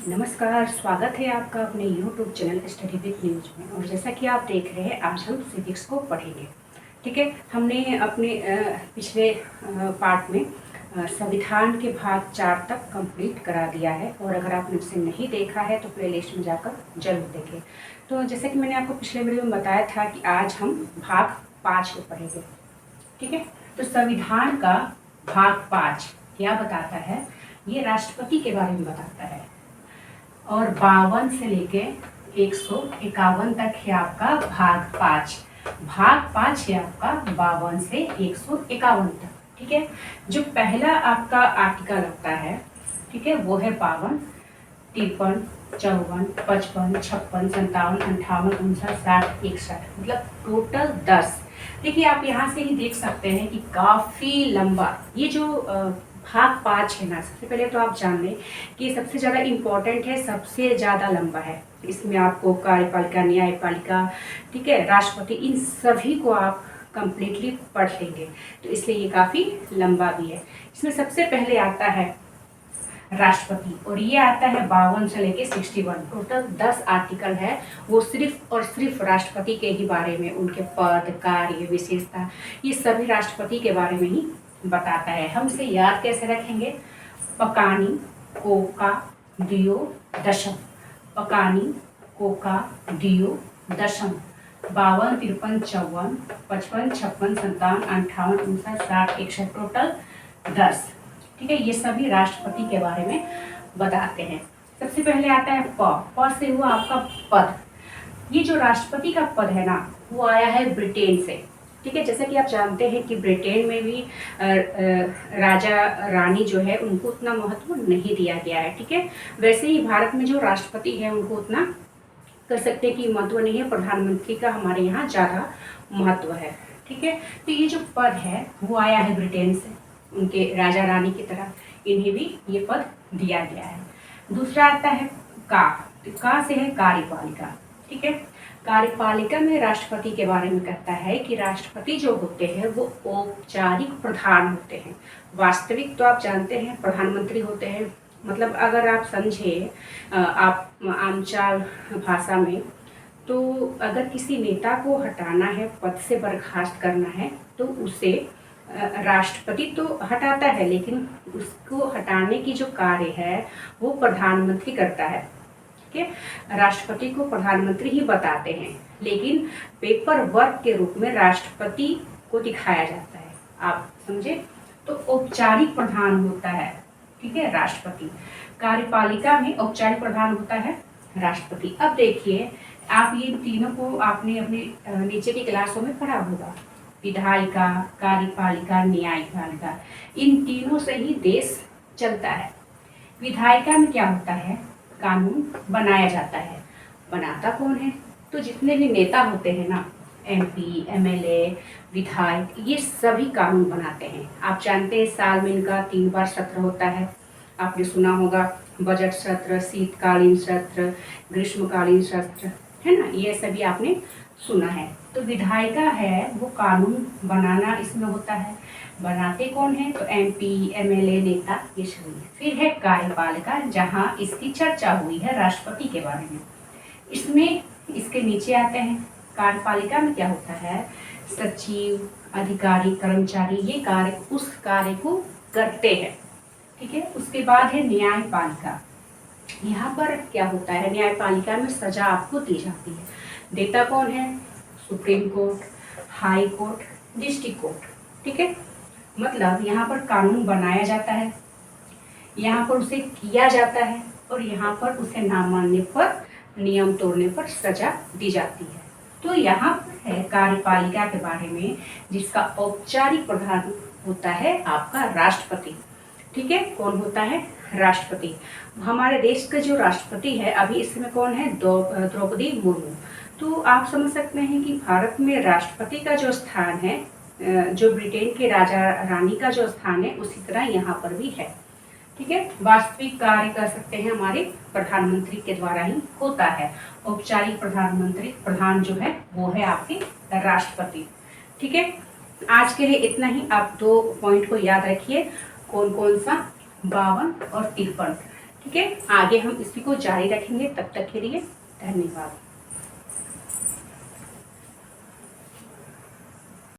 नमस्कार, स्वागत है आपका अपने YouTube channel study with news में। और जैसा कि आप देख रहे हैं, आज हम सिविक्स को पढ़ेंगे। ठीक है, हमने अपने पिछले पार्ट में संविधान के भाग 4 तक कंप्लीट करा दिया है। और अगर आपने उसे नहीं देखा है तो प्लेलिस्ट में जाकर जरूर देखें। तो जैसा कि मैंने आपको पिछले वीडियो में बताया था कि आज हम भाग 5 को पढ़ेंगे। ठीक है, तो संविधान का भाग 5 क्या बताता है? ये राष्ट्रपति के बारे में बताता है। और 52 से लेके 151 तक है आपका भाग 5। भाग 5 है आपका 52 से 151 तक। ठीक है, जो पहला आपका आर्टिकल लगता है, ठीक है, वो है 52, 53, 54, 55, 56, 57, 58, 59, 60, 61, मतलब टोटल 10। देखिए, आप यहाँ से ही देख सकते हैं कि काफ़ी लंबा ये जो भाग 5 है ना। सबसे पहले तो आप जान लें कि सबसे ज़्यादा इम्पोर्टेंट है, सबसे ज़्यादा लंबा है। इसमें आपको कार्यपालिका, न्यायपालिका, ठीक है, राष्ट्रपति, इन सभी को आप कंप्लीटली पढ़ लेंगे। तो इसलिए ये काफ़ी लंबा भी है। इसमें सबसे पहले आता है राष्ट्रपति, और ये आता है 52 से लेके 61। टोटल 10 आर्टिकल है। वो सिर्फ और सिर्फ राष्ट्रपति के ही बारे में, उनके पद, कार्य, विशेषता, ये सभी राष्ट्रपति के बारे में ही बताता है। हम इसे याद कैसे रखेंगे? पकानी कोका दियो दशम, पकानी कोका दियो दशम, 52, 53, 54, 55, 56, 57, 58, 59, 60, 61, टोटल 10। ठीक है, ये सभी राष्ट्रपति के बारे में बताते हैं। सबसे पहले आता है प से हुआ आपका पद। ये जो राष्ट्रपति का पद है ना, वो आया है ब्रिटेन से। ठीक है, जैसा कि आप जानते हैं कि ब्रिटेन में भी राजा रानी जो है उनको उतना महत्व नहीं दिया गया है। ठीक है, वैसे ही भारत में जो राष्ट्रपति है उनको उतना कर सकते हैं कि महत्व नहीं है। प्रधानमंत्री का हमारे यहाँ ज़्यादा महत्व है। ठीक है, तो ये जो पद है वो आया है ब्रिटेन से, उनके राजा रानी की तरह इन्हें भी ये पद दिया गया है। दूसरा आता है का से है कार्यपालिका। ठीक है, कार्यपालिका में राष्ट्रपति के बारे में कहता है कि राष्ट्रपति जो होते हैं वो औपचारिक प्रधान होते हैं। वास्तविक तो आप जानते हैं प्रधानमंत्री होते हैं। मतलब अगर आप समझे आप आमचाल भाषा में, तो अगर किसी नेता को हटाना है, पद से बर्खास्त करना है, तो उसे राष्ट्रपति तो हटाता है, लेकिन उसको हटाने की जो कार्य है वो प्रधानमंत्री करता है। ठीक है, राष्ट्रपति को प्रधानमंत्री ही बताते हैं, लेकिन पेपर वर्क के रूप में राष्ट्रपति को दिखाया जाता है। आप समझे? तो औपचारिक प्रधान होता है, ठीक है, राष्ट्रपति। कार्यपालिका में औपचारिक प्रधान होता है राष्ट्रपति। अब देखिए, आप ये तीनों को आपने अपने नीचे की क्लासों में पढ़ा होगा। विधायिका, कार्यपालिका, न्यायपालिका, इन तीनों से ही देश चलता है। विधायिका में क्या होता है? कानून बनाया जाता है। बनाता कौन है? तो जितने भी नेता होते हैं ना, MP, MLA, विधायक, ये सभी कानून बनाते हैं। आप जानते हैं साल में इनका 3 बार सत्र होता है। आपने सुना होगा बजट सत्र, शीतकालीन सत्र, ग्रीष्मकालीन सत्र, है ना, ये सभी आपने सुना है। तो विधायिका है वो कानून बनाना इसमें होता है। बनाते कौन है? तो MP, MLA, नेता, ये सभी। फिर है कार्यपालिका, जहाँ इसकी चर्चा हुई है राष्ट्रपति के बारे में। इसमें इसके नीचे आते हैं। कार्यपालिका में क्या होता है? सचिव, अधिकारी, कर्मचारी, ये कार्य उस कार्य को करते हैं। ठीक है, उसके बाद है न्यायपालिका। यहाँ पर क्या होता है? न्यायपालिका में सजा आपको दी जाती है। देता कौन है? Supreme court, high court, district court. ठीक है, मतलब यहाँ पर कानून बनाया जाता है, यहाँ पर उसे किया जाता है, और यहाँ पर उसे ना मानने पर, नियम तोड़ने पर सजा दी जाती है। तो यहाँ पर है कार्यपालिका के बारे में, जिसका औपचारिक प्रधान होता है आपका राष्ट्रपति। ठीक है, कौन होता है? राष्ट्रपति। हमारे देश का जो राष्ट्रपति है अभी इसमें कौन है? द्रौपदी मुर्मू। तो आप समझ सकते हैं कि भारत में राष्ट्रपति का जो स्थान है, जो ब्रिटेन के राजा रानी का जो स्थान है, उसी तरह यहाँ पर भी है। ठीक है, वास्तविक कार्य कर सकते हैं हमारे प्रधानमंत्री के द्वारा ही होता है। औपचारिक प्रधान जो है वो है आपके राष्ट्रपति। ठीक है, आज के लिए इतना ही। आप 2 पॉइंट को याद रखिए। कौन कौन सा? 52 और 53। ठीक है, आगे हम इसी को जारी रखेंगे। तब तक के लिए धन्यवाद।